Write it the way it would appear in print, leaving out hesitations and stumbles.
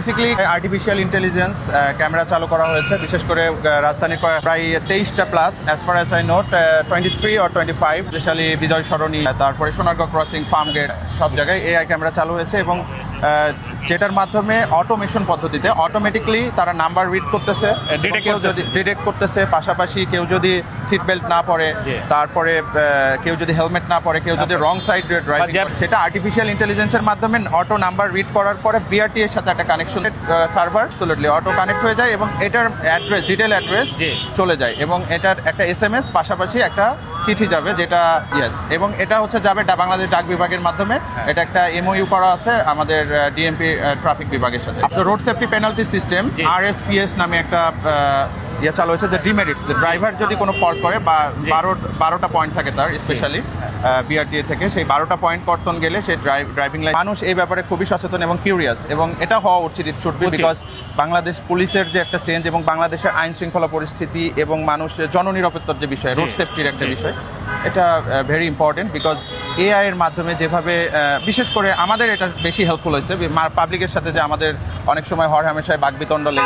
Basically artificial intelligence camera চালু করা হয়েছে, বিশেষ করে রাজধানীর প্রায় 23টা plus as far as I note 23 or 25, specially Bijoy Sarani, তারপরে সোনারগাঁও ক্রসিং, ফার্ম গেট, সব জায়গায় এআই ক্যামেরা চালু হয়েছে এবং যেটার মাধ্যমে অটোমেশন পদ্ধতিতে অটোমেটিকলি তারা নাম্বার রিড করতেছে, ডিটেক্ট করতেছে। পাশাপাশি কেউ যদি সিট বেল্ট না পরে, তারপরে কেউ যদি হেলমেট না পরে, কেউ যদি রং সাইড ড্রাইভিং, সেটা আর্টিফিশিয়াল ইন্টেলিজেন্সের মাধ্যমে অটো নাম্বার রিড করার পরে বিআরটি এর সাথে একটা connection server absolutely auto connect হয়ে যায় এবং এটার অ্যাড্রেস, ডিটেল অ্যাড্রেস চলে যায় এবং এটার একটা এসএমএস পাশাপাশি একটা চিঠি যাবে, যেটা এবং এটা হচ্ছে যাবে বাংলাদেশ ডাক বিভাগের মাধ্যমে। এটা একটা এমওইউ করা আছে আমাদের ডিএমপি ট্রাফিক বিভাগের সাথে। রোড সেফটি পেনাল্টি সিস্টেম আরএসপিএস নামে একটা চালু হয়েছে, যে ডিমেরিটস, ড্রাইভার যদি কোনো ফল্ট করে বা 12টা পয়েন্ট থাকে তার, স্পেশালি বিআরটিএ থেকে সেই 12টা পয়েন্ট কর্তন গেলে সেই ড্রাইভিং লাইন, মানুষ এই ব্যাপারে খুবই সচেতন এবং কিউরিয়াস এবং এটা হওয়া উচিত, it should be, because Bangladesh পুলিশের যে একটা চেঞ্জ এবং বাংলাদেশের আইন শৃঙ্খলা পরিস্থিতি এবং মানুষের জননিরাপত্তার যে বিষয়, রোড সেফটির একটা বিষয়, এটা ভেরি ইম্পর্টেন্ট। বিকজ এআই এর মাধ্যমে যেভাবে বিশেষ করে আমাদের এটা বেশি হেল্পফুল হয়েছে পাবলিকের সাথে, যে আমাদের অনেক সময় হরহামেশায় বাকবিতণ্ড লেগে